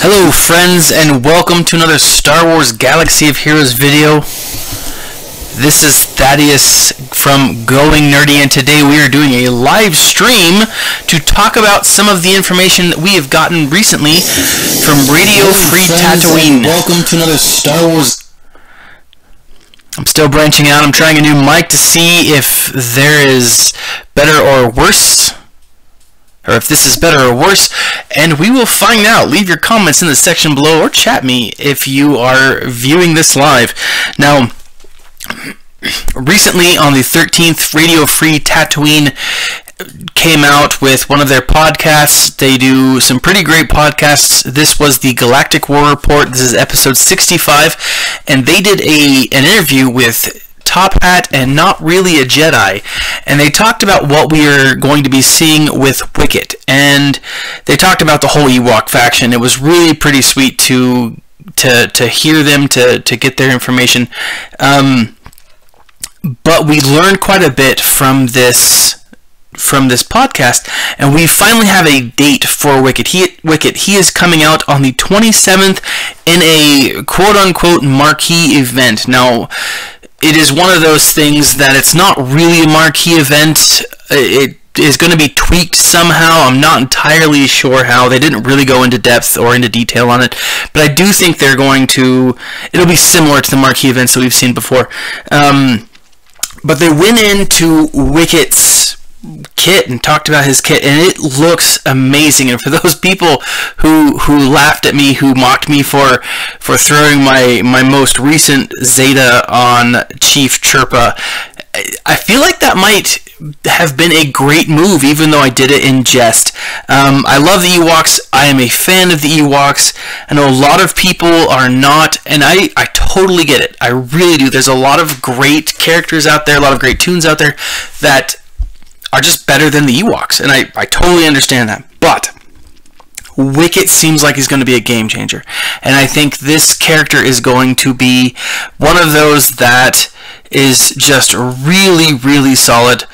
Hello friends, and welcome to another Star Wars Galaxy of Heroes video. This is Thaddeus from Going Nerdy, and today we are doing a live stream to talk about some of the information that we have gotten recently from Radio Free Tatooine. Welcome to another Star Wars... I'm still branching out. I'm trying a new mic to see if there is better or worse, or if this is better or worse, and we will find out. Leave your comments in the section below or chat me if you are viewing this live. Now, recently on the 13th, Radio Free Tatooine came out with one of their podcasts. They do some pretty great podcasts. This was the Galactic War Report. This is episode 65, and they did an interview with Top Hat and Not Really a Jedi, and they talked about what we are going to be seeing with WIcket, and they talked about the whole Ewok faction. It was really pretty sweet to hear them, to get their information, but we learned quite a bit from this podcast, and we finally have a date for WIcket. He is coming out on the 27th in a quote-unquote marquee event. Now, it is one of those things that it's not really a marquee event. It is going to be tweaked somehow. I'm not entirely sure how. They didn't really go into depth or into detail on it, but I do think they're going to... It'll be similar to the marquee events that we've seen before. But they went into WIcket's kit and talked about his kit, and it looks amazing. And for those people who laughed at me, who mocked me for throwing my most recent Zeta on Chief Chirpa, I feel like that might have been a great move, even though I did it in jest. I love the Ewoks. I am a fan of the Ewoks. I know a lot of people are not, and I totally get it. I really do. There's a lot of great characters out there, a lot of great tunes out there that are just better than the Ewoks, and I totally understand that. But WIcket seems like he's going to be a game changer, and I think this character is going to be one of those that is just really, really solid.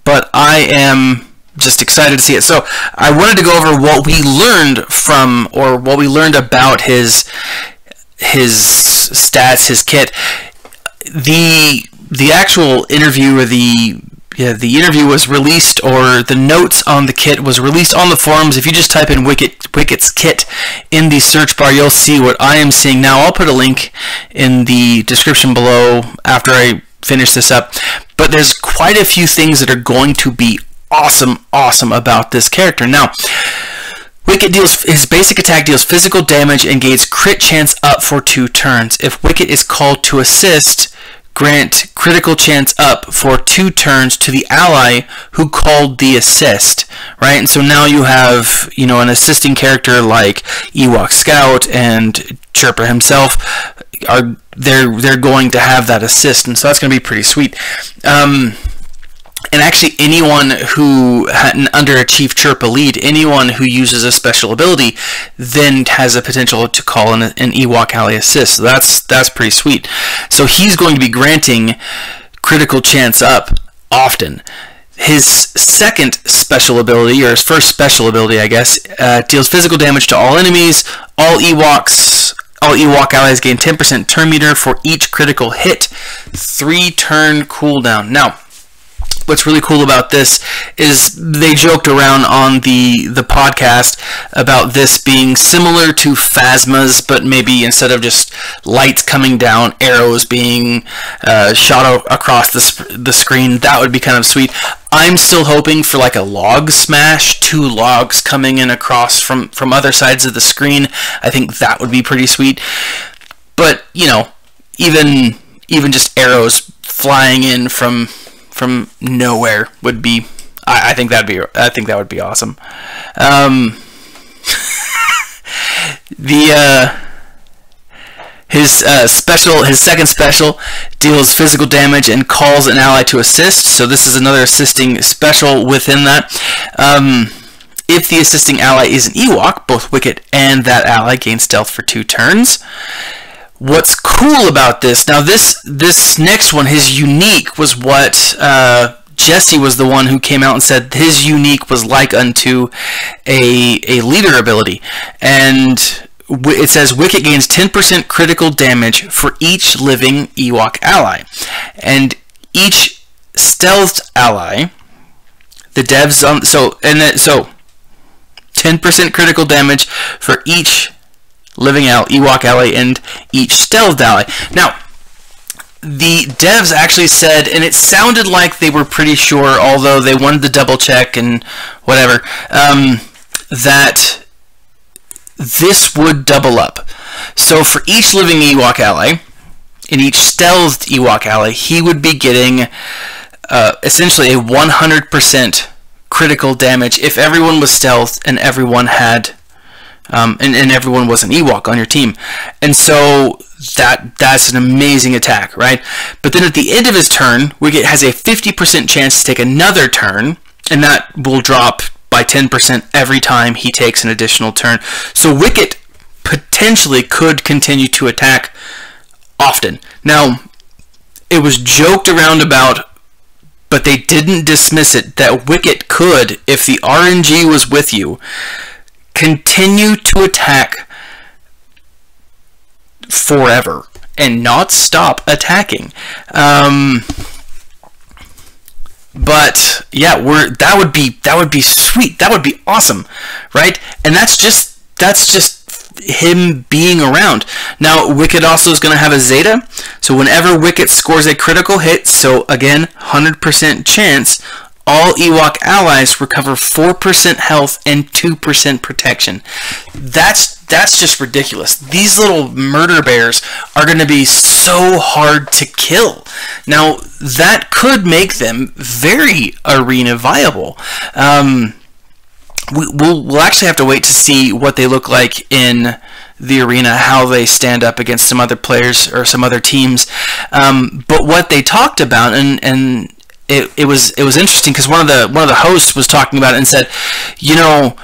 But I am just excited to see it. So I wanted to go over what we learned from, or what we learned about his stats, his kit. The actual interview, or the interview was released, or the notes on the kit was released on the forums. If you just type in WIcket's kit in the search bar, you'll see what I am seeing now. I'll put a link in the description below after I finish this up. But there's quite a few things that are going to be awesome about this character. Now, WIcket his basic attack deals physical damage and gains crit chance up for 2 turns. If WIcket is called to assist, grant critical chance up for 2 turns to the ally who called the assist, right? And so now you have, an assisting character like Ewok Scout and Chirpa himself. They're going to have that assist, and so that's going to be pretty sweet. And actually, anyone who, under a Chief Chirpa lead, anyone who uses a special ability then has a potential to call an Ewok ally assist. So that's pretty sweet. So he's going to be granting critical chance up often. His second special ability, or his first special ability, I guess, deals physical damage to all enemies. All Ewok allies gain 10% turn meter for each critical hit. 3-turn cooldown. Now, what's really cool about this is they joked around on the podcast about this being similar to Phasma's, but maybe instead of just lights coming down, arrows being shot across the screen. That would be kind of sweet. I'm still hoping for like a log smash, 2 logs coming in across from other sides of the screen. I think that would be pretty sweet. But, even just arrows flying in from nowhere would be, I think that would be awesome. His second special deals physical damage and calls an ally to assist. So this is another assisting special within that. If the assisting ally is an Ewok, both WIcket and that ally gain stealth for 2 turns. What's cool about this, now this next one, his unique, was what Jesse was the one who came out and said his unique was like unto a leader ability. And it says Wicket gains 10% critical damage for each living Ewok ally. And each stealthed ally, the devs on so 10% critical damage for each living Ewok ally and each stealthed ally. Now, the devs actually said, and it sounded like they were pretty sure, although they wanted to double check and whatever, that this would double up. So for each living Ewok ally and each stealthed Ewok ally, he would be getting essentially a 100% critical damage if everyone was stealthed and everyone had and everyone was an Ewok on your team. And so that's an amazing attack, right? But then at the end of his turn, Wicket has a 50% chance to take another turn, and that will drop by 10% every time he takes an additional turn. So Wicket potentially could continue to attack often. Now, it was joked around about, but they didn't dismiss it, that Wicket could, if the RNG was with you, continue to attack forever and not stop attacking. But yeah, that would be sweet. That would be awesome, right? And that's just him being around. Now, Wicket also is going to have a Zeta, so whenever Wicket scores a critical hit, so again, 100% chance, all Ewok allies recover 4% health and 2% protection. That's just ridiculous. These little murder bears are going to be so hard to kill. Now, that could make them very arena viable. We'll actually have to wait to see what they look like in the arena, how they stand up against some other players or some other teams. But what they talked about, and it was interesting because one of the hosts was talking about it and said, you know,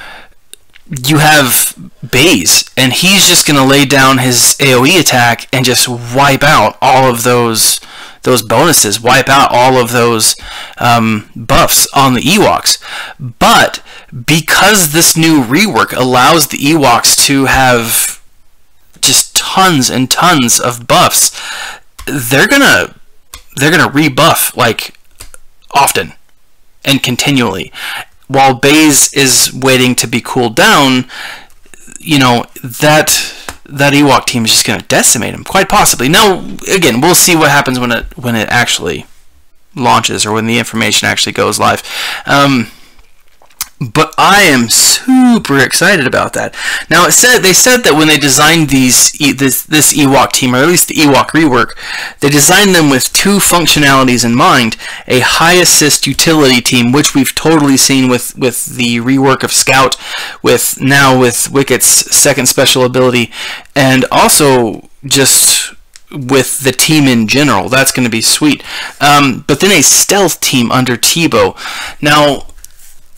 you have Baze, and he's just going to lay down his AoE attack and just wipe out all of those bonuses, wipe out all of those buffs on the Ewoks. But because this new rework allows the Ewoks to have just tons and tons of buffs, they're gonna rebuff like often and continually. While Baze is waiting to be cooled down, you know, that Ewok team is just going to decimate him, quite possibly. Now, again, we'll see what happens when it actually launches or when the information actually goes live. But I am super excited about that. Now, they said that when they designed this Ewok team, or at least the Ewok rework, they designed them with two functionalities in mind: a high assist utility team, which we've totally seen with the rework of Scout, with Wicket's second special ability, and also just with the team in general. That's going to be sweet. But then a stealth team under Tebow. Now,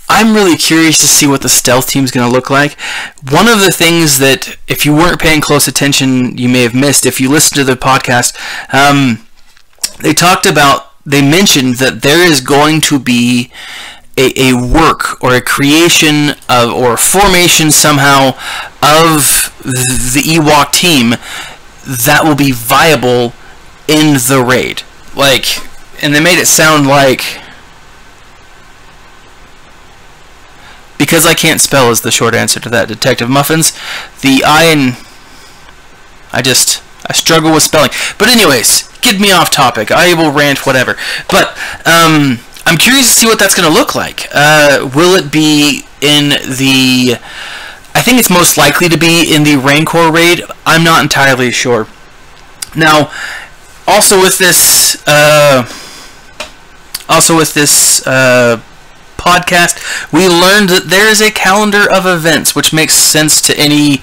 I'm really curious to see what the stealth team is going to look like. One of the things that, if you weren't paying close attention, you may have missed, if you listened to the podcast, they mentioned that there is going to be a work or a creation of, or a formation somehow of the Ewok team that will be viable in the raid. And they made it sound like, because I can't spell is the short answer to that, Detective Muffins. The I and I struggle with spelling. But anyways, get me off topic. I will rant, whatever. But I'm curious to see what that's going to look like. Will it be in the... I think it's most likely to be in the Rancor raid. I'm not entirely sure. Now, also with this podcast, we learned that there is a calendar of events, which makes sense to any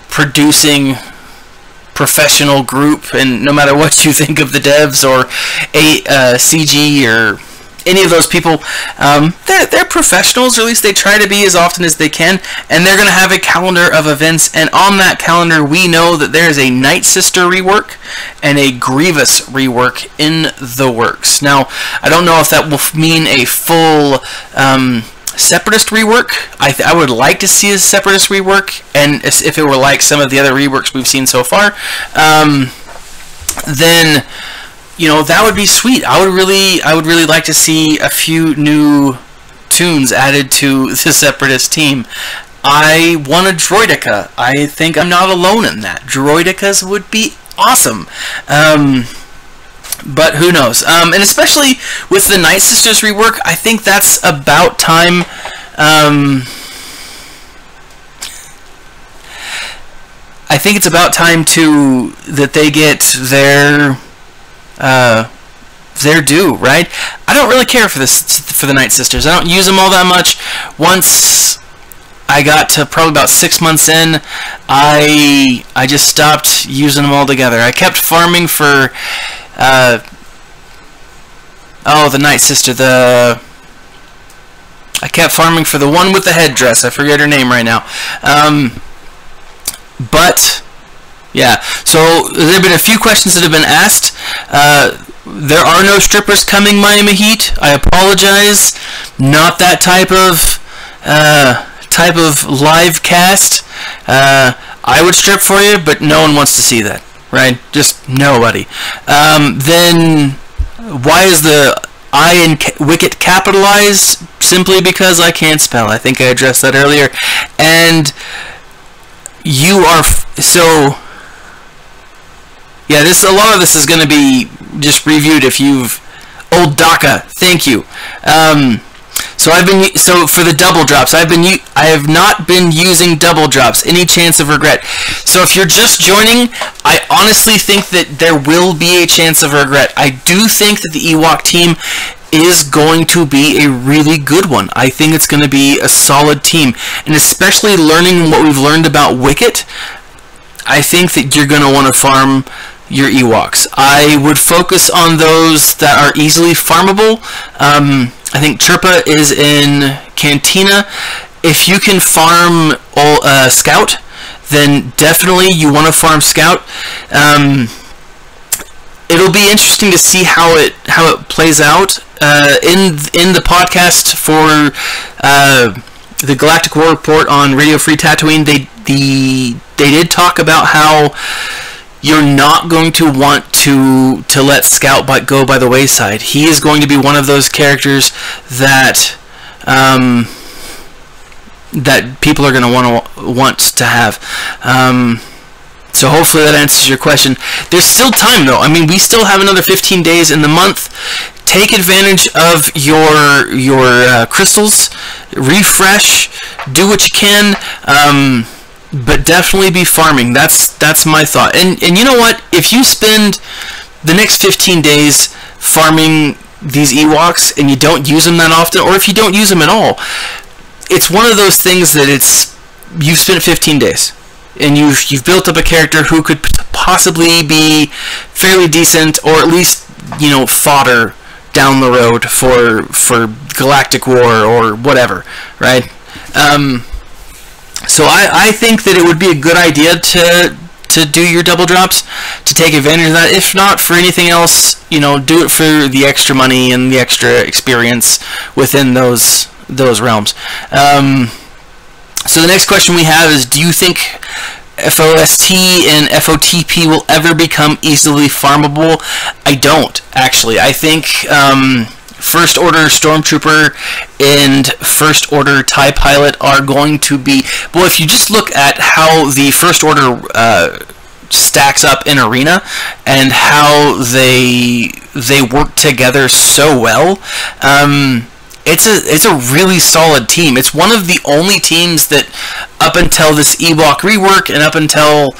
producing professional group, and no matter what you think of the devs or a CG or any of those people, they're professionals, or at least they try to be as often as they can, and they're going to have a calendar of events, and on that calendar we know that there is a Night Sister rework and a Grievous rework in the works. Now, I don't know if that will mean a full Separatist rework. I would like to see a Separatist rework, and if it were like some of the other reworks we've seen so far, then that would be sweet. I would really like to see a few new tunes added to the Separatist team. I want a Droidica. I think I'm not alone in that. Droidicas would be awesome. But who knows? And especially with the Night Sisters rework, I think that's about time. I think it's about time that they get their due, right? I don't really care for the Night Sisters. I don't use them all that much. Once I got to probably about 6 months in, I just stopped using them altogether. I kept farming for the Night Sister. I kept farming for the one with the headdress. I forget her name right now. But yeah, so there have been a few questions that have been asked. There are no strippers coming, Miami Heat. I apologize. Not that type of live cast. I would strip for you, but no one wants to see that, right? Just nobody. Then why is the I in WIcket capitalized? Simply because I can't spell. I think I addressed that earlier. And you are yeah, a lot of this is going to be just reviewed if you've old DACA. Thank you. So for the double drops, I have not been using double drops. Any chance of regret? So if you're just joining, I honestly think that there will be a chance of regret. I do think that the Ewok team is going to be a really good one. I think it's going to be a solid team, and especially learning what we've learned about WIcket, I think that you're going to want to farm your Ewoks. I would focus on those that are easily farmable. I think Chirpa is in Cantina. If you can farm Scout, then definitely you want to farm Scout. It'll be interesting to see how it plays out. In the podcast for the Galactic War Report on Radio Free Tatooine, they did talk about how you're not going to want to let Scout go by the wayside. He is going to be one of those characters that that people are going to want to have. So hopefully that answers your question. There's still time though. I mean, we still have another 15 days in the month. Take advantage of your crystals. Refresh. Do what you can. But definitely be farming. That's my thought. And you know what? If you spend the next 15 days farming these Ewoks and you don't use them that often, or if you don't use them at all, it's one of those things that you've spent 15 days and you've built up a character who could possibly be fairly decent, or at least fodder down the road for Galactic War or whatever, right? So I think that it would be a good idea to do your double drops, to take advantage of that. If not for anything else, do it for the extra money and the extra experience within those realms. So the next question we have is, do you think FOST and FOTP will ever become easily farmable? I don't, actually. I think First Order Stormtrooper and First Order TIE Pilot are going to be... Well, if you just look at how the First Order stacks up in Arena and how they work together so well, it's a really solid team. It's one of the only teams that, up until this Ewok rework and up until...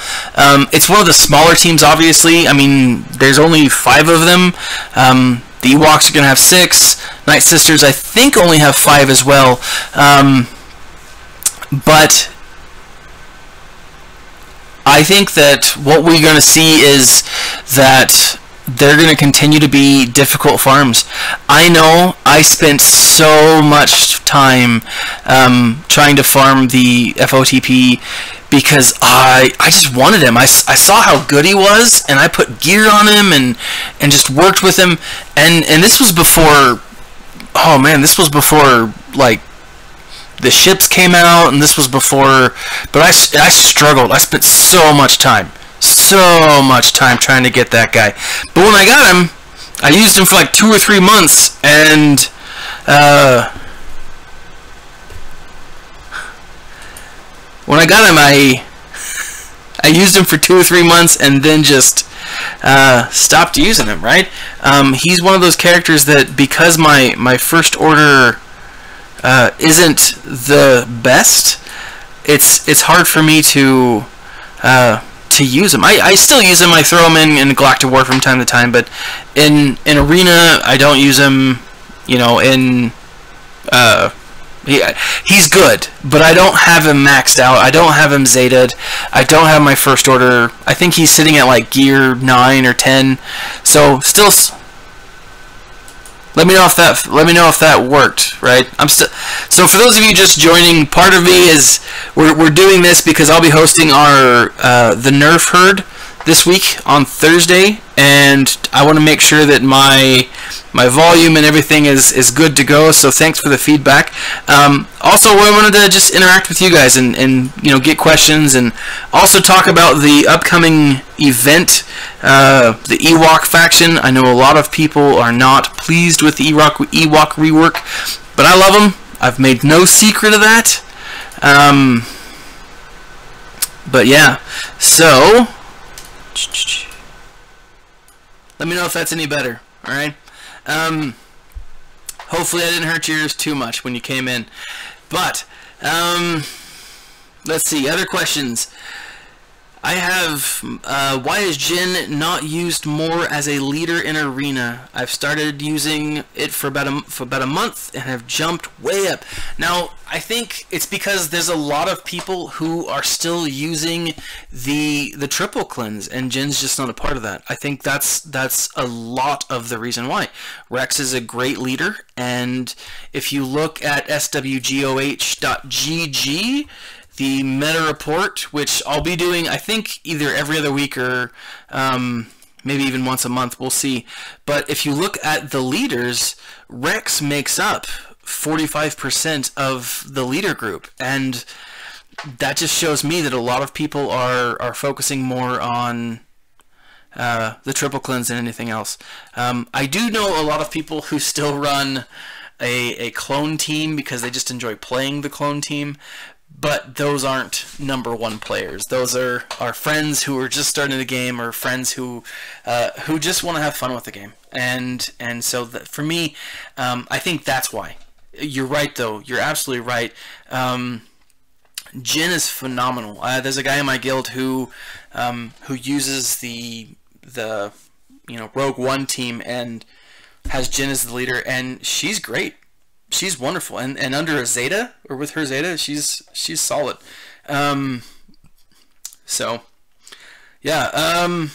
it's one of the smaller teams, obviously. I mean, there's only 5 of them. The Ewoks are going to have 6. Night Sisters, I think, only have 5 as well. But I think that what we're going to see is that they're going to continue to be difficult farms. I know I spent so much time trying to farm the FOTP because I just wanted him. I saw how good he was, and I put gear on him and just worked with him. And this was before, oh man, this was before, like, the ships came out, and this was before, but I struggled. I spent so much time trying to get that guy. But when I got him, I used him for like 2 or 3 months, and when I got him, I used him for 2 or 3 months, and then just stopped using him. Right? He's one of those characters that, because my first order isn't the best, it's hard for me to use him. I still use him. I throw him in Galactic War from time to time, but in Arena I don't use him. You know, he's good, but I don't have him maxed out. I don't have him Zeta'd. I don't have my first order. I think he's sitting at like gear 9 or 10. So still. Let me know if that worked, right? So for those of you just joining, part of me is we're doing this because I'll be hosting our the Nerf Herd this week on Thursday, and I want to make sure that my volume and everything is good to go. So thanks for the feedback. Also, I wanted to just interact with you guys and you know, get questions, and also talk about the upcoming event, the Ewok faction. I know a lot of people are not pleased with the Ewok rework, but I love them. I've made no secret of that. But yeah, so let me know if that's any better. All right. Hopefully I didn't hurt your ears too much when you came in. But let's see, other questions. I have, why is Jin not used more as a leader in Arena? I've started using it for about a month and have jumped way up. Now, I think it's because there's a lot of people who are still using the triple cleanse, and Jin's just not a part of that. I think that's a lot of the reason why. Rex is a great leader, and if you look at SWGOH.GG, the meta report, which I'll be doing, I think, either every other week or maybe even once a month, we'll see. But if you look at the leaders, Rex makes up 45% of the leader group, and that just shows me that a lot of people are focusing more on the triple cleanse than anything else. I do know a lot of people who still run a clone team because they just enjoy playing the clone team. But those aren't #1 players. Those are friends who are just starting the game, or friends who just want to have fun with the game. And so for me, I think that's why. You're right, though. You're absolutely right. Jin is phenomenal. There's a guy in my guild who uses the Rogue One team and has Jin as the leader, and she's great. She's wonderful, and under a Zeta, or with her Zeta, she's solid. So yeah. All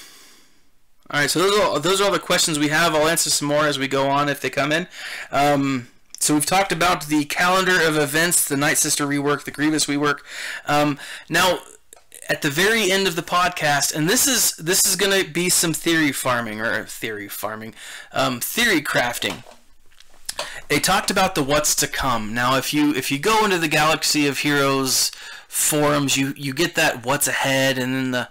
right. So those are all the questions we have. I'll answer some more as we go on if they come in. So we've talked about the calendar of events, the Night Sister rework, the Grievous rework. Now, at the very end of the podcast, and this is going to be some theory crafting. They talked about the what's to come. Now, if you go into the Galaxy of Heroes forums, you get that what's ahead, and then the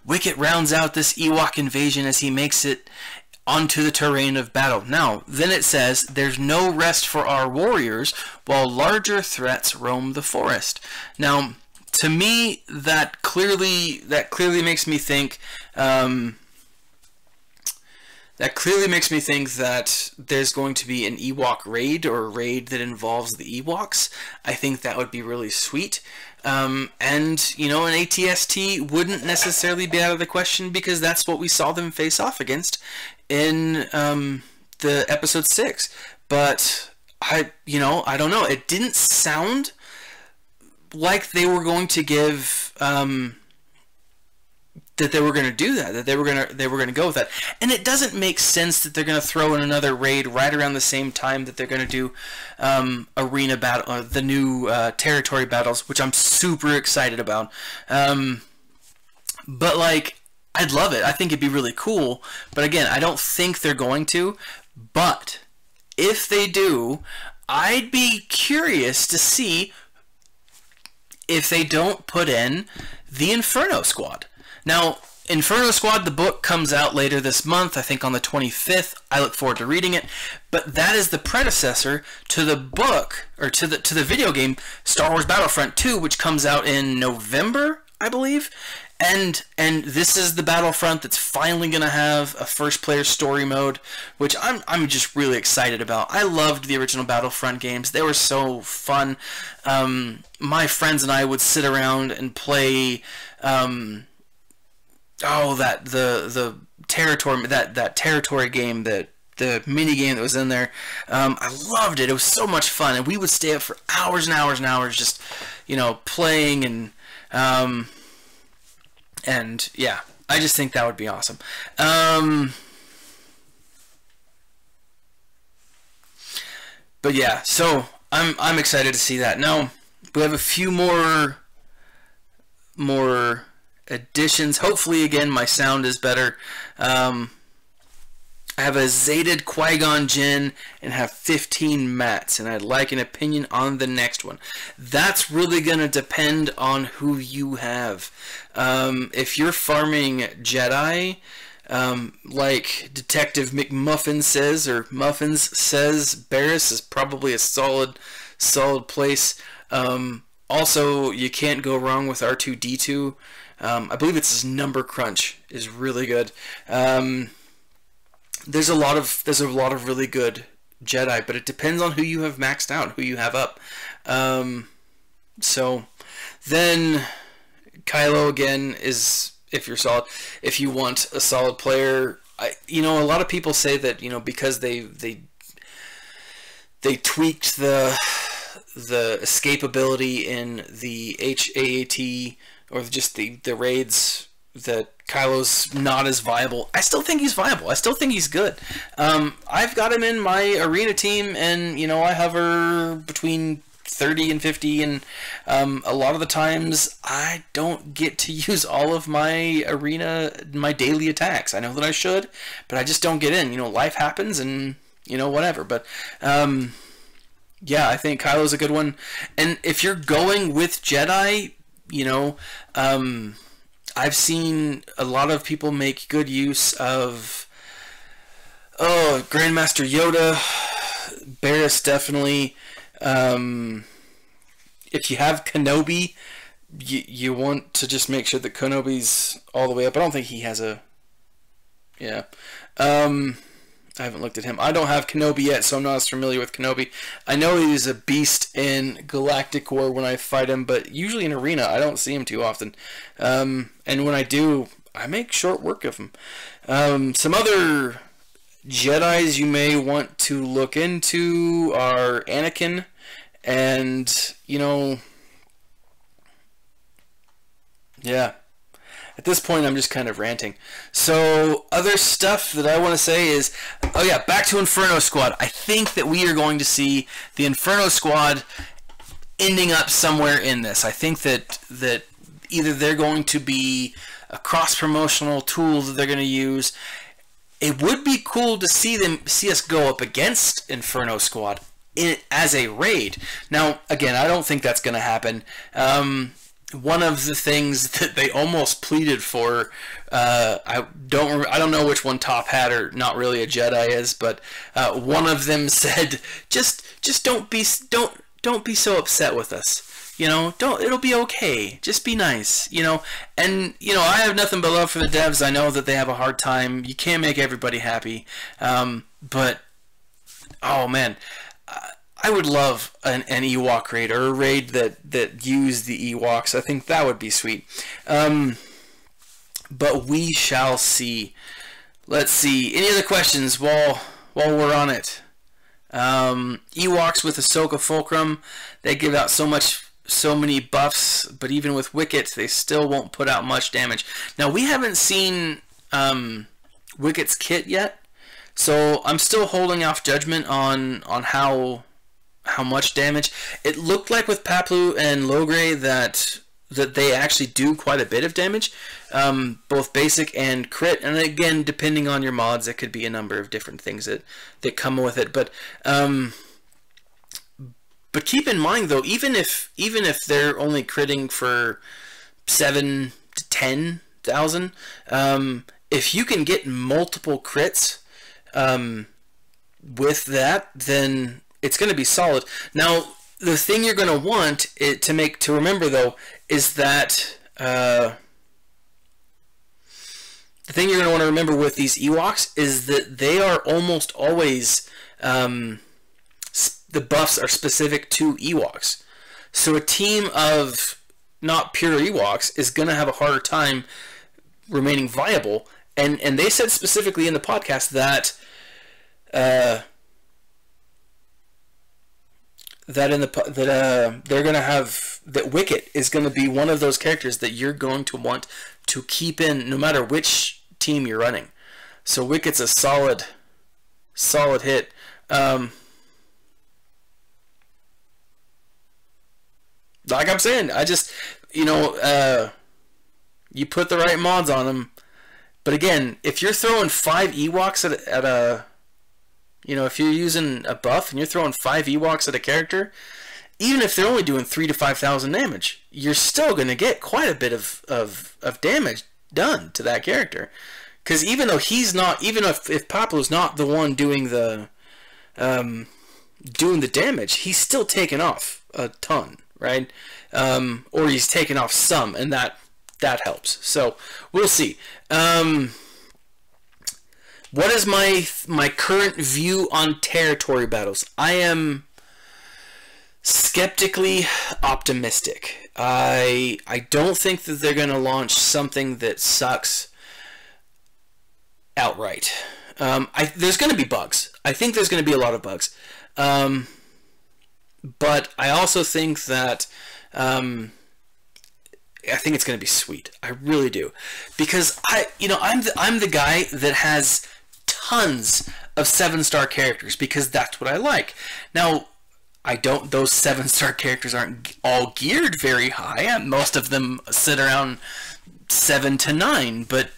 WIcket rounds out this Ewok invasion as he makes it onto the terrain of battle. Now, then it says, there's no rest for our warriors while larger threats roam the forest. Now, to me, that clearly makes me think that there's going to be an Ewok raid, or a raid that involves the Ewoks. I think that would be really sweet. And, you know, an ATST wouldn't necessarily be out of the question, because that's what we saw them face off against in the episode 6. But I don't know. It didn't sound like they were going to give that they were going to do that, they were going to go with that. And it doesn't make sense that they're going to throw in another raid right around the same time that they're going to do arena battle, the new territory battles, which I'm super excited about. But like, I'd love it. I think it'd be really cool. But again, I don't think they're going to. But if they do, I'd be curious to see if they don't put in the Inferno Squad. Now, Inferno Squad, the book, comes out later this month, I think on the 25th. I look forward to reading it. But that is the predecessor to the book, or to the video game, Star Wars Battlefront 2, which comes out in November, I believe. And this is the Battlefront that's finally going to have a first-player story mode, which I'm just really excited about. I loved the original Battlefront games. They were so fun. My friends and I would sit around and play the territory, that territory game, that the mini game that was in there. I loved it. It was so much fun, and we would stay up for hours and hours and hours just, playing and yeah, I just think that would be awesome. But yeah, so I'm excited to see that. Now we have a few more additions. Hopefully, again, my sound is better. I have a Zated Qui-Gon Jinn and have 15 mats, and I'd like an opinion on the next one. That's really going to depend on who you have. If you're farming Jedi, like Detective McMuffin says, or Muffins says, Barris is probably a solid place. Also, you can't go wrong with R2-D2. I believe it's his number crunch is really good. There's a lot of really good Jedi, but it depends on who you have maxed out, who you have up. So then Kylo again is, if you're solid, if you want a solid player. A lot of people say that because they tweaked the escapability in the HAAT, or just the raids, that Kylo's not as viable. I still think he's viable. I still think he's good. I've got him in my arena team, and I hover between 30 and 50, and a lot of the times I don't get to use all of my daily attacks. I know that I should, but I just don't get in. Life happens, and whatever. But yeah, I think Kylo's a good one. And if you're going with Jedi, I've seen a lot of people make good use of Grandmaster Yoda, Barris definitely. If you have Kenobi, you want to just make sure that Kenobi's all the way up. I don't think he has a... Yeah. I haven't looked at him. I don't have Kenobi yet, so I'm not as familiar with Kenobi. I know he's a beast in Galactic War when I fight him, but usually in Arena, I don't see him too often. And when I do, I make short work of him. Some other Jedis you may want to look into are Anakin, and, yeah. At this point, I'm just kind of ranting. So, other stuff that I want to say is, back to Inferno Squad. I think that we are going to see the Inferno Squad ending up somewhere in this. I think that either they're going to be a cross-promotional tool that they're going to use. It would be cool to see us go up against Inferno Squad as a raid. Now, again, I don't think that's going to happen. One of the things that they almost pleaded for, I don't know which one Top Hat or Not Really a Jedi is, but one of them said, just don't be so upset with us. It'll be okay. Just be nice. And I have nothing but love for the devs. I know that they have a hard time. You can't make everybody happy. But oh man, I would love an Ewok raid, or a raid that used the Ewoks. I think that would be sweet. But we shall see. Let's see. Any other questions while we're on it? Ewoks with Ahsoka Fulcrum. They give out so much so many buffs, but even with Wicket, they still won't put out much damage. Now, we haven't seen Wicket's kit yet, so I'm still holding off judgment on how much damage. It looked like with Paplu and Logray that they actually do quite a bit of damage, both basic and crit. And again, depending on your mods, it could be a number of different things that come with it. But keep in mind though, even if they're only critting for 7 to 10,000, if you can get multiple crits with that, then it's going to be solid. Now, the thing you're going to want to remember though is that the thing you're going to want to remember with these Ewoks is that they are almost always the buffs are specific to Ewoks. So a team of not pure Ewoks is going to have a harder time remaining viable. And they said specifically in the podcast that they're going to have that Wicket is going to be one of those characters that you're going to want to keep in no matter which team you're running. So Wicket's a solid hit. Like I'm saying, I just, you put the right mods on them. But again, if you're throwing 5 Ewoks at a, if you're using a buff and you're throwing 5 Ewoks at a character, even if they're only doing 3,000 to 5,000 damage, you're still going to get quite a bit of damage done to that character. Because even though he's not, even if Paplu's not the one doing the damage, he's still taking off a ton, right? Or he's taking off some, and that helps. So we'll see. What is my current view on territory battles? I am skeptically optimistic. I don't think that they're going to launch something that sucks outright. There's going to be bugs. I think there's going to be a lot of bugs. But I also think that I think it's going to be sweet. I really do, because I'm the guy that has tons of 7-star characters because that's what I like. Now, those 7-star characters aren't all geared very high. Most of them sit around 7 to 9, but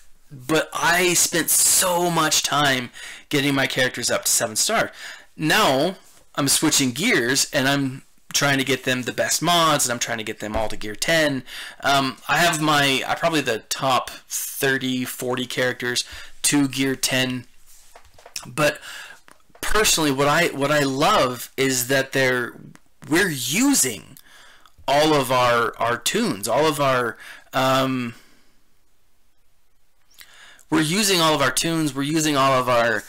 I spent so much time getting my characters up to 7-star. Now I'm switching gears and I'm trying to get them the best mods, and I'm trying to get them all to gear 10. I have probably the top 30, 40 characters to gear 10. But personally, what I love is that we're using all of our tunes, all of our we're using all of our tunes, we're using all of our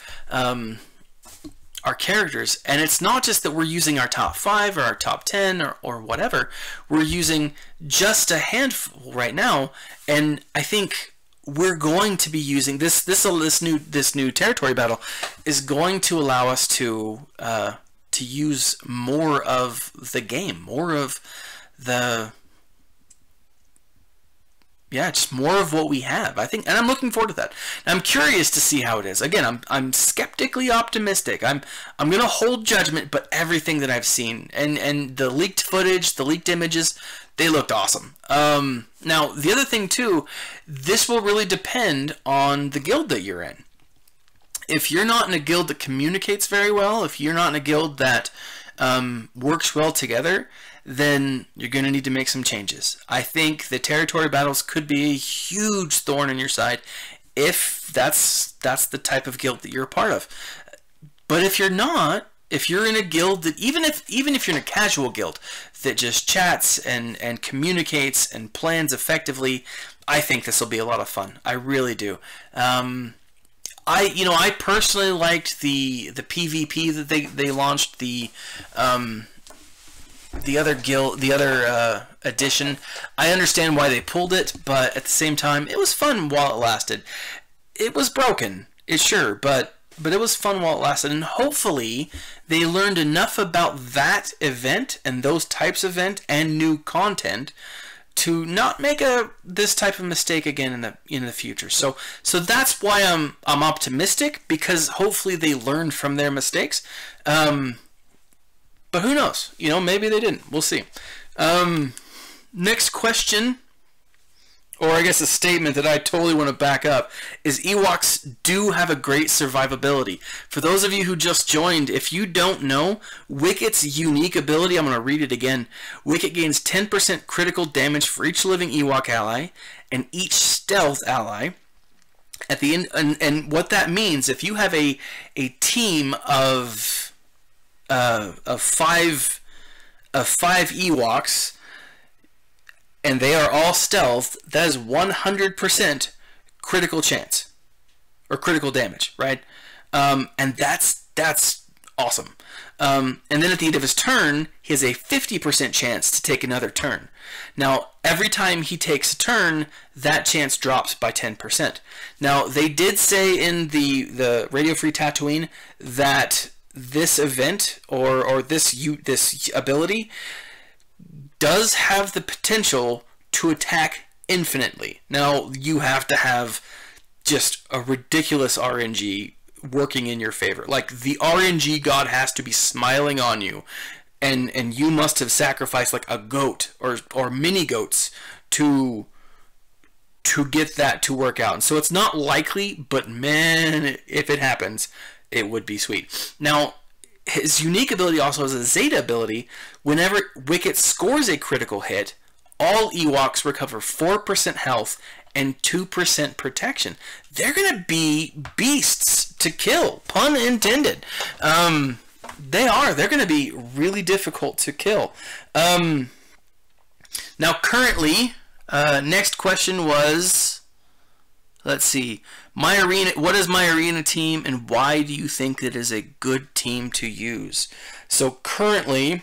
characters, and it's not just that we're using our top 5 or our top 10 or whatever. We're using just a handful right now, and I think we're going to be using this new territory battle is going to allow us to use more of the game, more of just more of what we have, I think, and I'm looking forward to that. And I'm curious to see how it is. Again, I'm skeptically optimistic. I'm gonna hold judgment, but everything that I've seen and the leaked footage, the leaked images, they looked awesome. Now the other thing too, this will really depend on the guild that you're in. If you're not in a guild that communicates very well, if you're not in a guild that works well together, then you're going to need to make some changes. I think the territory battles could be a huge thorn in your side if that's the type of guild that you're a part of. But if you're not, if you're in a guild that even if you're in a casual guild that just chats and communicates and plans effectively, I think this will be a lot of fun. I really do. I personally liked the PvP that they launched, the other edition. I understand why they pulled it, but at the same time, it was fun while it lasted. It was broken, it's sure, but but it was fun while it lasted, and hopefully they learned enough about that event and those types of event and new content to not make this type of mistake again in the future. So that's why I'm optimistic, because hopefully they learned from their mistakes. But who knows? You know, maybe they didn't. We'll see. Next question, or I guess a statement that I totally want to back up, is Ewoks do have a great survivability. For those of you who just joined, if you don't know, WIcket's unique ability, I'm going to read it again. WIcket gains 10% critical damage for each living Ewok ally and each stealth ally. At the end, and what that means, if you have a team of 5 Ewoks, and they are all stealth, that is 100% critical chance, or critical damage, right? And that's awesome. And then at the end of his turn, he has a 50% chance to take another turn. Now, every time he takes a turn, that chance drops by 10%. Now, they did say in the Radio Free Tatooine that this event, or this ability, does have the potential to attack infinitely. Now, you have to have just a ridiculous RNG working in your favor. Like, the RNG god has to be smiling on you, and you must have sacrificed like a goat or mini goats to get that to work out. And so it's not likely, but man, if it happens, it would be sweet. Now, his unique ability also has a Zeta ability. Whenever WIcket scores a critical hit, all Ewoks recover 4% health and 2% protection. They're going to be beasts to kill, pun intended. They are. They're going to be really difficult to kill. Now, currently, next question was, let's see, what is my arena team, and why do you think it is a good team to use? So currently,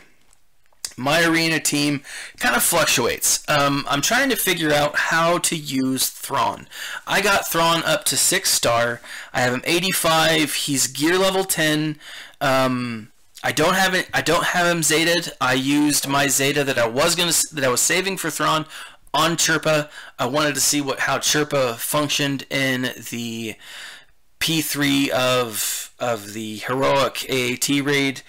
my arena team kind of fluctuates. I'm trying to figure out how to use Thrawn. I got Thrawn up to 6-star. I have him 85. He's gear level 10. I don't have him Zetaed. I used my Zeta that I was saving for Thrawn on Chirpa. I wanted to see how Chirpa functioned in the P3 of the heroic AAT raid.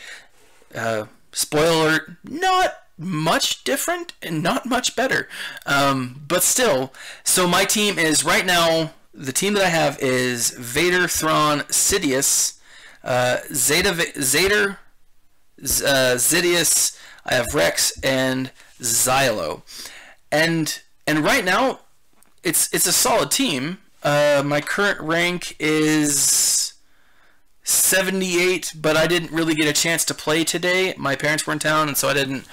Spoiler alert, not much different and not much better, but still. So my team is, right now, the team that I have is Vader, Thrawn, Sidious, Zidious. I have Rex and Xylo. And right now, it's a solid team. My current rank is 78, but I didn't really get a chance to play today. My parents were in town, and so I didn't,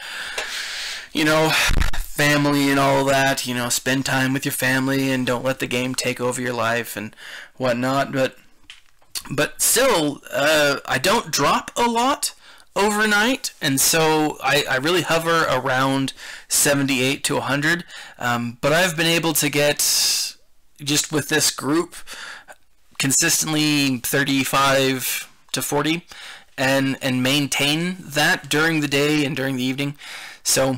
family and all that, spend time with your family and don't let the game take over your life and whatnot. But still, I don't drop a lot overnight, and so I really hover around 78 to 100, but I've been able to get, just with this group, consistently 35 to 40 and maintain that during the day and during the evening. So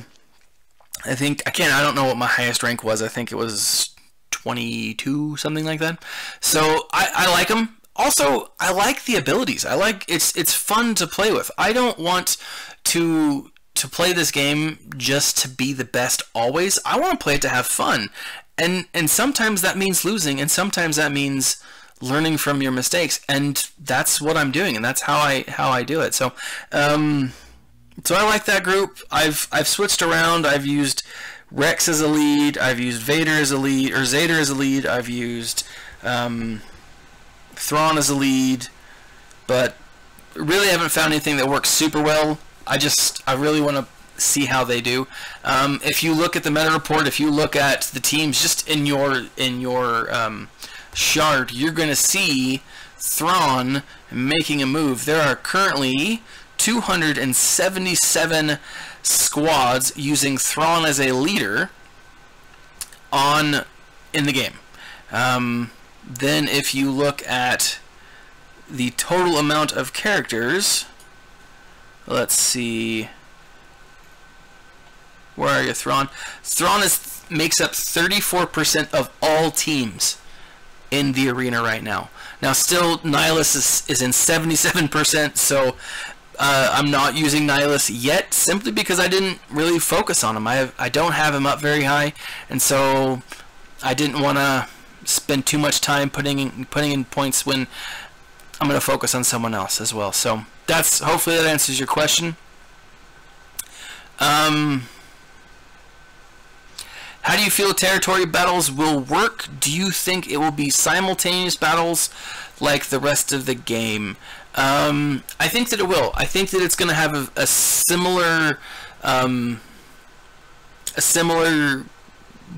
I think I don't know what my highest rank was. I think it was 22, something like that. So I like them. Also, I like the abilities. It's fun to play with. I don't want to play this game just to be the best always. I want to play it to have fun. And sometimes that means losing, and sometimes that means learning from your mistakes, and that's what I'm doing, and that's how I do it. So so I like that group. I've switched around. I've used Rex as a lead. I've used Vader as a lead, or Zeta as a lead. I've used Thrawn as a lead, but really haven't found anything that works super well. I really want to see how they do. If you look at the meta report, if you look at the teams just in your shard, you're going to see Thrawn making a move. There are currently 277 squads using Thrawn as a leader in the game. Then if you look at the total amount of characters. Let's see. Where are you, Thrawn? Thrawn makes up 34% of all teams in the arena right now. Now, still, Nihilus is in 77%, so I'm not using Nihilus yet, simply because I didn't really focus on him. I don't have him up very high, and so I didn't want to spend too much time putting in points when I'm going to focus on someone else as well. So hopefully that answers your question. How do you feel territory battles will work? Do you think it will be simultaneous battles like the rest of the game? I think that it will. I think that it's going to have a similar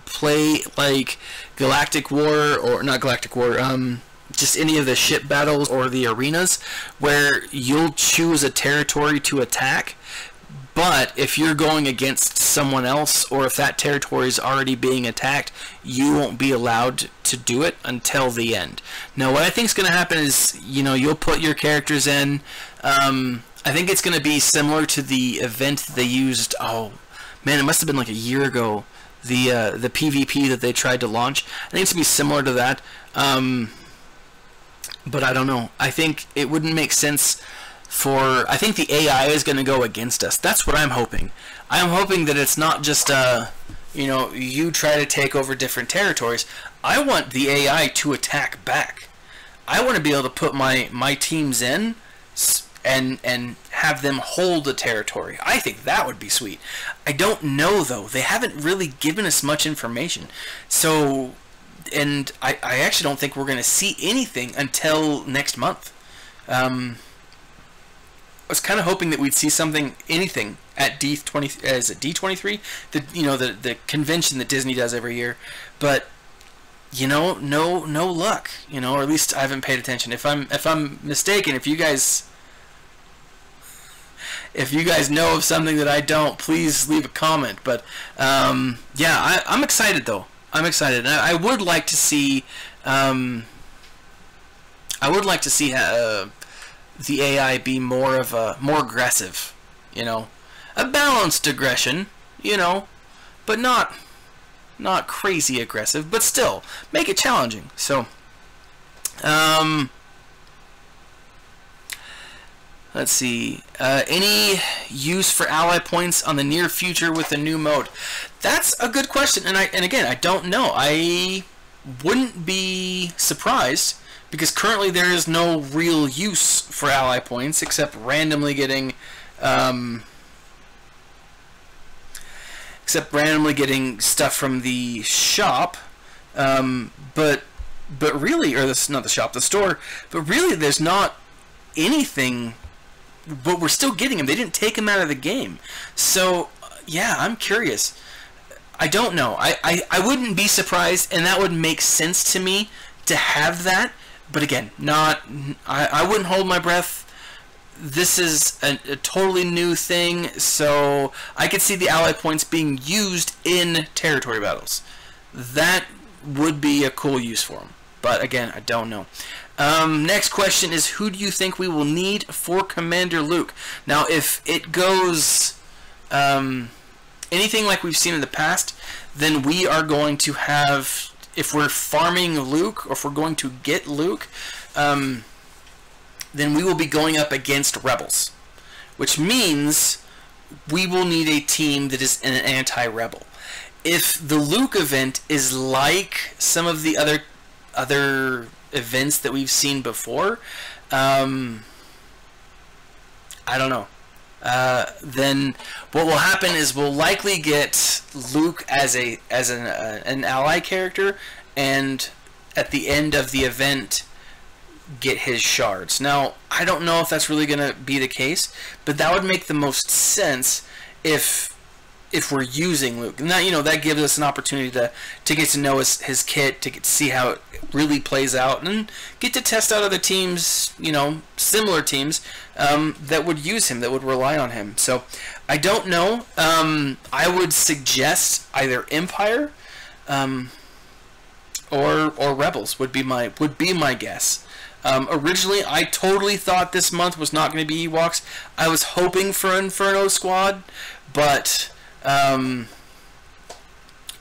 play like Galactic War, or not Galactic War, just any of the ship battles or the arenas, where you'll choose a territory to attack. But if you're going against someone else, or if that territory is already being attacked, you won't be allowed to do it until the end. Now, what I think is going to happen is, you'll put your characters in. I think it's going to be similar to the event that they used. Oh man, it must have been like a year ago. The PvP that they tried to launch. I think it's going to be similar to that. But I don't know. I think it wouldn't make sense. I think the AI is going to go against us. That's what I'm hoping. I'm hoping that it's not just, you try to take over different territories. I want the AI to attack back. I want to be able to put my teams in and have them hold the territory. I think that would be sweet. I don't know, though. They haven't really given us much information. So, and I actually don't think we're going to see anything until next month. I was kind of hoping that we'd see anything at D23. Is it D23? The convention that Disney does every year, but no luck. Or at least I haven't paid attention. If I'm mistaken, if you guys know of something that I don't, please leave a comment. But yeah, I'm excited though. I'm excited. I would like to see. I would like to see the AI be more aggressive, a balanced aggression, but not crazy aggressive, but still make it challenging. So, let's see. Any use for ally points on the near future with the new mode? That's a good question, and again, I don't know. I wouldn't be surprised, because currently there is no real use for ally points except randomly getting stuff from the shop, but really, or this not the shop, the store. But really, there's not anything. But we're still getting them. They didn't take them out of the game. So yeah, I'm curious. I don't know. I wouldn't be surprised, and that would make sense to me to have that. But again, I wouldn't hold my breath. This is a totally new thing, so I could see the ally points being used in territory battles. That would be a cool use for them. But again, I don't know. Next question is, who do you think we will need for Commander Luke? Now, if it goes anything like we've seen in the past, then we are going to have... If we're farming Luke, or if we're going to get Luke, then we will be going up against Rebels, which means we will need a team that is an anti-Rebel. If the Luke event is like some of the other events that we've seen before, I don't know. Then what will happen is we'll likely get Luke as an ally character, and at the end of the event get his shards. Now, I don't know if that's really going to be the case, but that would make the most sense if we're using Luke. And that gives us an opportunity to get to know his kit, to see how it really plays out, and get to test out other teams, similar teams that would use him, that would rely on him. So I don't know. I would suggest either Empire or Rebels would be my guess. Originally, I totally thought this month was not going to be Ewoks. I was hoping for Inferno Squad, but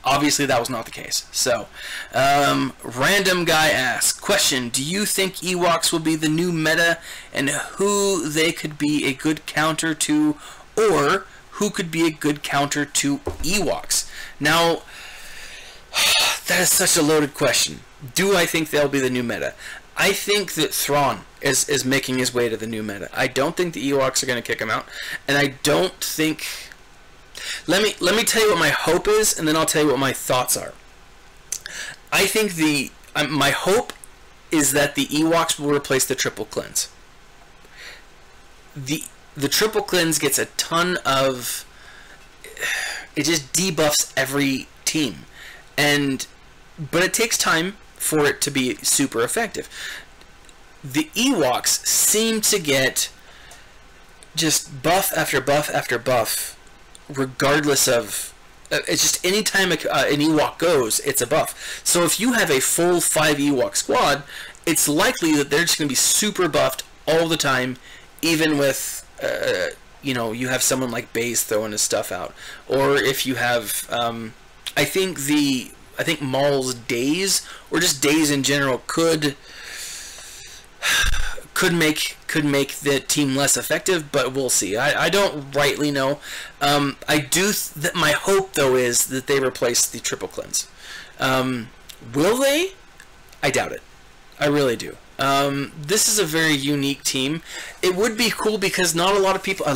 obviously that was not the case. So, random guy asks, question, do you think Ewoks will be the new meta, and who they could be a good counter to, or who could be a good counter to Ewoks? Now, that is such a loaded question. Do I think they'll be the new meta? I think that Thrawn is making his way to the new meta. I don't think the Ewoks are going to kick him out, and I don't think... Let me tell you what my hope is, and then I'll tell you what my thoughts are. I think my hope is that the Ewoks will replace the Triple Cleanse. The Triple Cleanse gets a ton of... It just debuffs every team. But it takes time for it to be super effective. The Ewoks seem to get just buff after buff after buff, regardless of... It's just any time an Ewok goes, it's a buff. So if you have a full 5 Ewok squad, it's likely that they're just going to be super buffed all the time, even with... you have someone like Baze throwing his stuff out, or if you have, I think Maul's days, or just days in general, could make the team less effective, but we'll see. I don't rightly know. My hope though is that they replace the Triple Cleanse. Will they? I doubt it. I really do. This is a very unique team. It would be cool because not a lot of people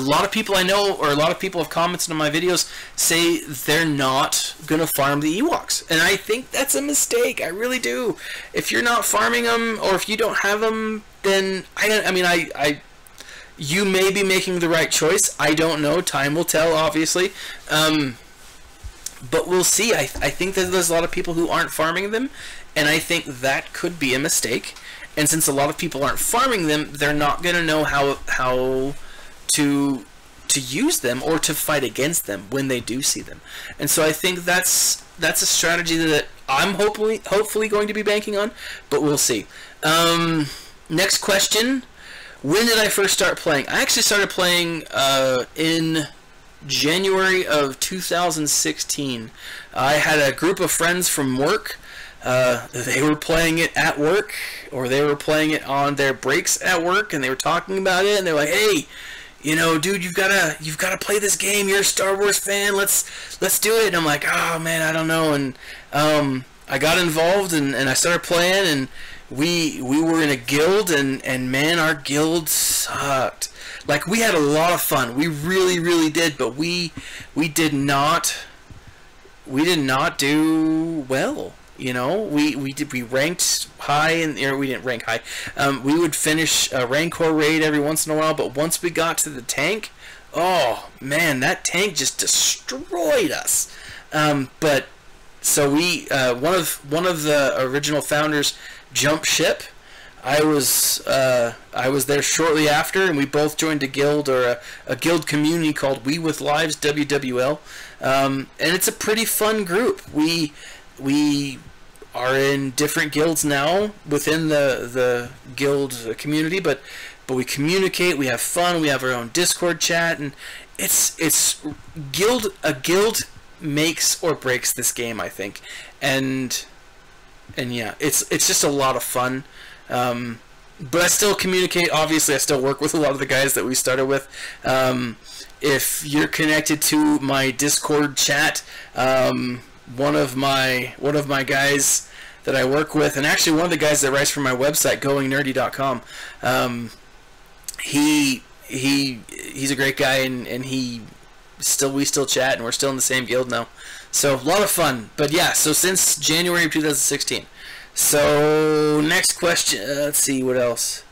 I know, or a lot of people have commented on my videos, say they're not going to farm the Ewoks. And I think that's a mistake. I really do. If you're not farming them, or if you don't have them, then you may be making the right choice. I don't know. Time will tell, obviously. But we'll see. I think that there's a lot of people who aren't farming them, and I think that could be a mistake. And since a lot of people aren't farming them, they're not going to know how to use them or to fight against them when they do see them. And so I think that's a strategy that I'm hopefully going to be banking on, but we'll see. Next question. When did I first start playing? I actually started playing in January of 2016. I had a group of friends from work. They were playing it at work, or they were playing it on their breaks at work, and they were talking about it, and they're like, "Hey, dude, you've gotta play this game. You're a Star Wars fan. Let's do it." And I'm like, "Oh man, I don't know." And I got involved, and I started playing, and we were in a guild, and man, our guild sucked. Like, we had a lot of fun. We really, really did, but we did not do well. We ranked high, or we didn't rank high. We would finish a Rancor raid every once in a while, but once we got to the tank, oh man, that tank just destroyed us. But so we one of the original founders jumped ship. I was there shortly after, and we both joined a guild, or a guild community called We With Lives, WWL, and it's a pretty fun group. We are in different guilds now within the guild community, but we communicate, we have fun, we have our own Discord chat, and a guild makes or breaks this game, I think, and yeah, it's just a lot of fun. But I still communicate. Obviously, I still work with a lot of the guys that we started with. If you're connected to my Discord chat, one of my guys that I work with, and actually one of the guys that writes for my website, goingnerdy.com, he's a great guy, and we still chat, and we're still in the same guild now. So a lot of fun. But yeah, so since January of 2016. So next question. Let's see what else.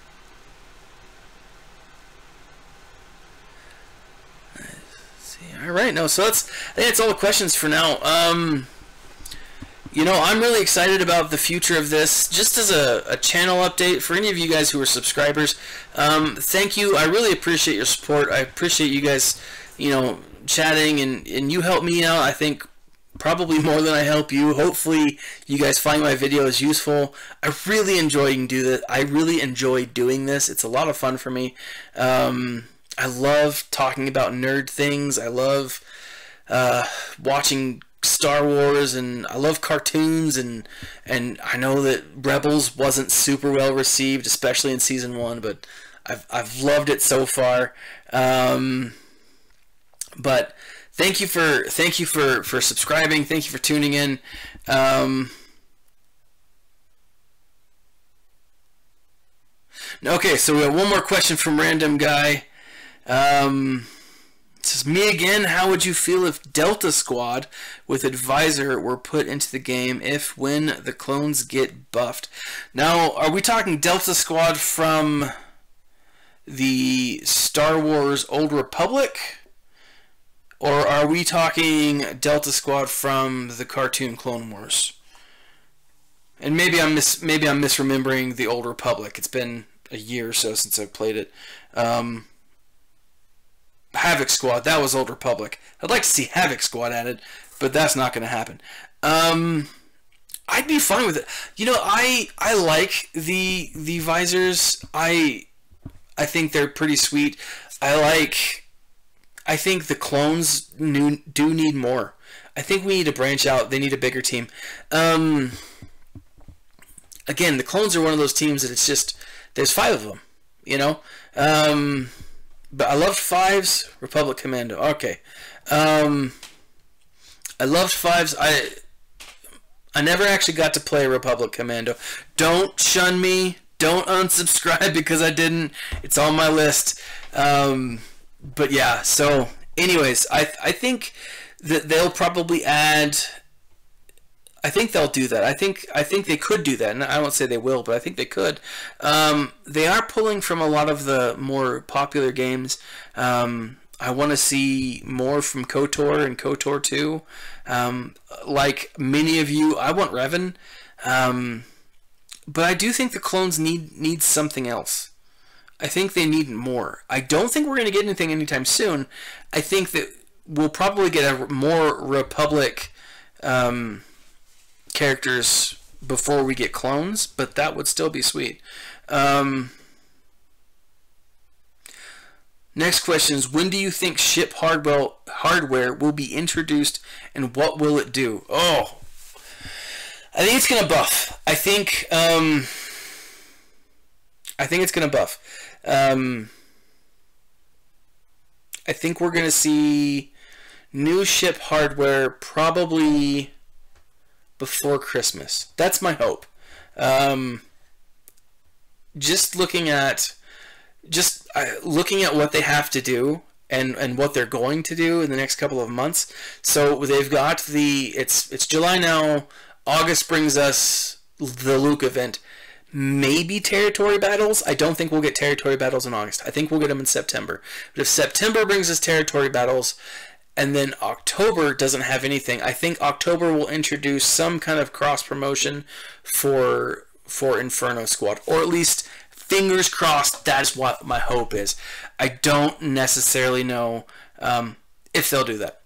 All right, no. So I think that's all the questions for now. I'm really excited about the future of this. Just as a channel update for any of you guys who are subscribers, thank you. I really appreciate your support. I appreciate you guys, chatting, and you help me out. I think probably more than I help you. Hopefully you guys find my videos useful. I really enjoy doing this. It's a lot of fun for me. I love talking about nerd things. I love watching Star Wars, and I love cartoons, and I know that Rebels wasn't super well received, especially in season 1, but I've loved it so far. But thank you for subscribing. Thank you for tuning in. Okay, so we have one more question from Random Guy. It says, me again, how would you feel if Delta Squad with Advisor were put into the game when the clones get buffed? Now, are we talking Delta Squad from the Star Wars Old Republic? Or are we talking Delta Squad from the cartoon Clone Wars? And maybe I'm misremembering the Old Republic. It's been a year or so since I've played it. Havoc Squad, that was Old Republic. I'd like to see Havoc Squad added, but that's not going to happen. I'd be fine with it. You know, I like the visors. I think they're pretty sweet. I think the clones do need more. I think we need to branch out. They need a bigger team. Again, the clones are one of those teams that it's just, there's 5 of them, you know? But I loved 5's Republic Commando. Okay. I loved 5's. I never actually got to play Republic Commando. Don't shun me. Don't unsubscribe because I didn't. It's on my list. But yeah, so anyways, I think that they'll probably add, I think they'll do that. I think they could do that, and I won't say they will, but I think they could. They are pulling from a lot of the more popular games. I want to see more from KOTOR and KOTOR 2. Like many of you, I want Revan. But I do think the clones need something else. I think they need more. I don't think we're going to get anything anytime soon. I think that we'll probably get a more Republic characters before we get clones, but that would still be sweet. Next question is, when do you think ship hardware will be introduced, and what will it do? Oh, I think it's going to buff. I think it's going to buff. I think we're going to see new ship hardware probably before Christmas. That's my hope. Just looking at what they have to do and what they're going to do in the next couple of months. So they've got it's July now. August brings us the Luke event. Maybe territory battles. I don't think we'll get territory battles in August. I think we'll get them in September. But if September brings us territory battles, and then October doesn't have anything, I think October will introduce some kind of cross promotion for Inferno Squad, or at least fingers crossed. That's what my hope is. I don't necessarily know if they'll do that.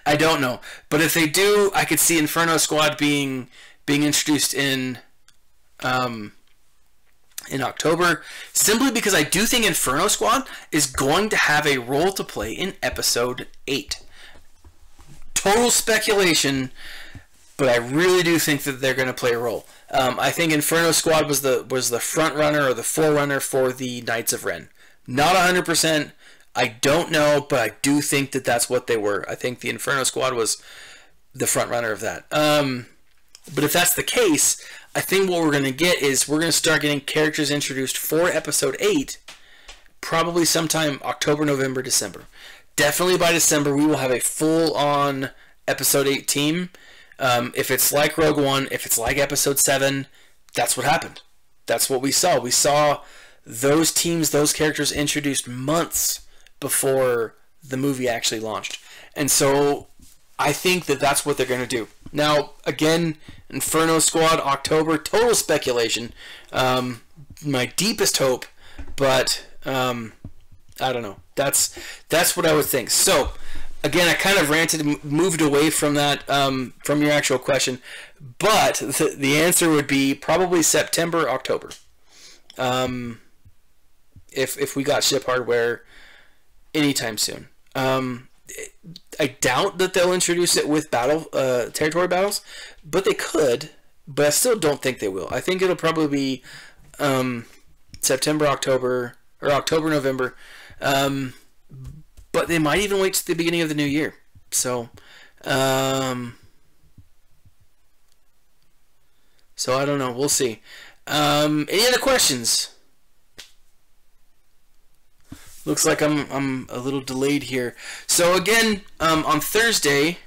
I don't know, but if they do, I could see Inferno Squad being introduced in October, simply because I do think Inferno Squad is going to have a role to play in Episode 8. Total speculation, but I really do think that they're going to play a role. I think Inferno Squad was the front runner or the forerunner for the Knights of Ren. Not 100%. I don't know, but I do think that that's what they were. I think the Inferno Squad was the front runner of that. But if that's the case, I think what we're going to get is we're going to start getting characters introduced for Episode 8, probably sometime October, November, December. Definitely by December, we will have a full-on Episode 8 team. If it's like Rogue One, if it's like Episode 7, that's what happened. That's what we saw. We saw those teams, those characters introduced months before the movie actually launched. And so I think that that's what they're going to do. Now, again, Inferno Squad, October, total speculation. My deepest hope, but I don't know. That's what I would think. So, again, I kind of ranted and moved away from that, from your actual question, but the answer would be probably September, October. If we got ship hardware anytime soon. I doubt that they'll introduce it with territory battles, but they could. But I still don't think they will. I think it'll probably be September, October, or October, November. But they might even wait to the beginning of the new year. So, I don't know. We'll see. Any other questions? Looks like I'm a little delayed here. So again, on Thursday,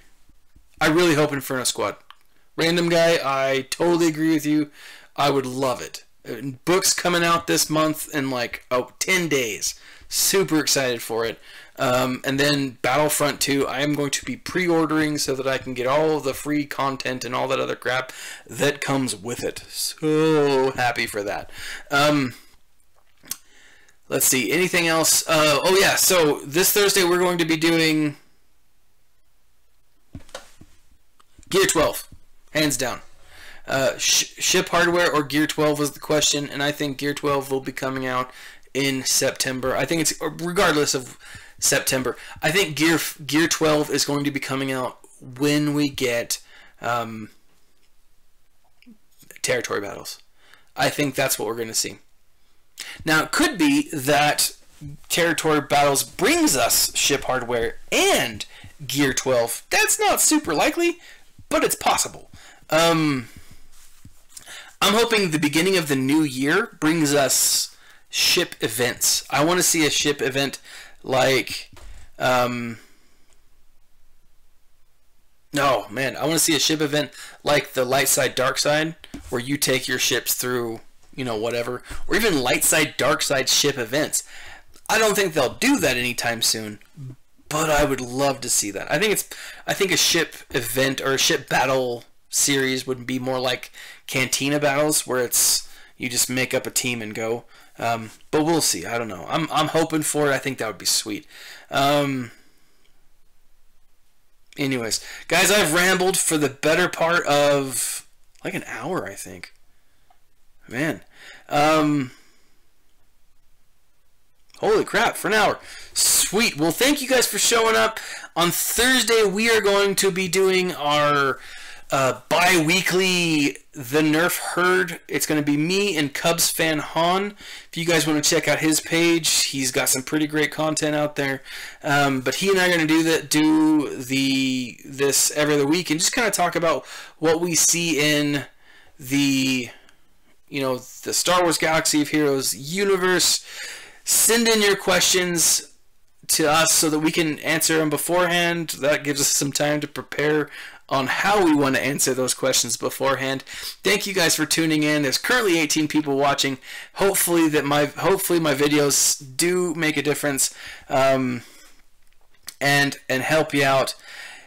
I really hope Inferno Squad. Random guy, I totally agree with you. I would love it. Books coming out this month in like 10 days. Super excited for it. And then Battlefront 2, I am going to be pre-ordering so that I can get all of the free content and all that other crap that comes with it. So happy for that. Let's see, anything else? Oh yeah, so this Thursday we're going to be doing Gear 12, hands down. Ship hardware or Gear 12 was the question, and I think Gear 12 will be coming out in September. I think it's, regardless of September, I think Gear 12 is going to be coming out when we get territory battles. I think that's what we're going to see. Now, it could be that territory battles brings us ship hardware and Gear 12. That's not super likely, but it's possible. I'm hoping the beginning of the new year brings us ship events. I want to see a ship event like... no, man, I want to see a ship event like the light side, dark side, where you take your ships through... you know, whatever, or even light side, dark side ship events. I don't think they'll do that anytime soon, but I would love to see that. I think a ship event or a ship battle series would be more like Cantina battles, where it's you just make up a team and go. But we'll see. I don't know. I'm hoping for it. I think that would be sweet. Anyways, guys, I've rambled for the better part of like an hour, I think. Man, holy crap, for an hour. Sweet. Well, thank you guys for showing up. On Thursday, we are going to be doing our bi-weekly The Nerf Herd. It's going to be me and Cubs fan Han. If you guys want to check out his page, he's got some pretty great content out there. But he and I are going to do this every other week and just kind of talk about what we see in the... you know, the Star Wars Galaxy of Heroes universe. Send in your questions to us so that we can answer them beforehand. That gives us some time to prepare on how we want to answer those questions beforehand. Thank you guys for tuning in. There's currently 18 people watching. Hopefully my videos do make a difference and help you out.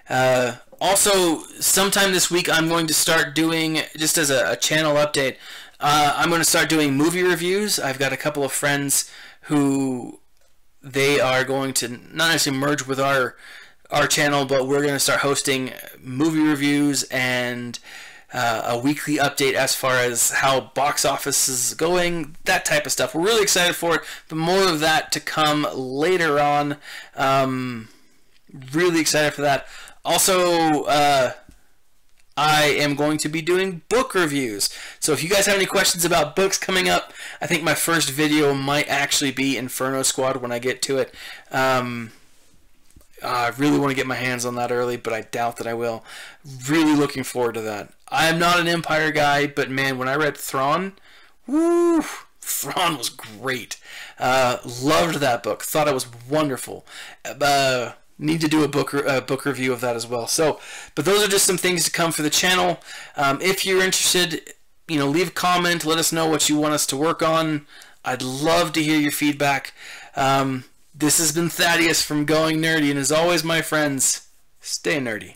Also, sometime this week I'm going to start doing, just as a channel update, I'm going to start doing movie reviews. I've got a couple of friends who they are going to not necessarily merge with our channel, but we're going to start hosting movie reviews and a weekly update as far as how box office is going, that type of stuff. We're really excited for it, but more of that to come later on. Really excited for that. Also, I am going to be doing book reviews. So if you guys have any questions about books coming up, I think my first video might actually be Inferno Squad when I get to it. I really want to get my hands on that early, but I doubt that I will. Really looking forward to that. I am not an Empire guy, but man, when I read Thrawn, woo, Thrawn was great. Loved that book. Thought it was wonderful. Need to do a book review of that as well. So, but those are just some things to come for the channel. If you're interested, you know, leave a comment. Let us know what you want us to work on. I'd love to hear your feedback. This has been Thaddeus from Going Nerdy, and as always, my friends, stay nerdy.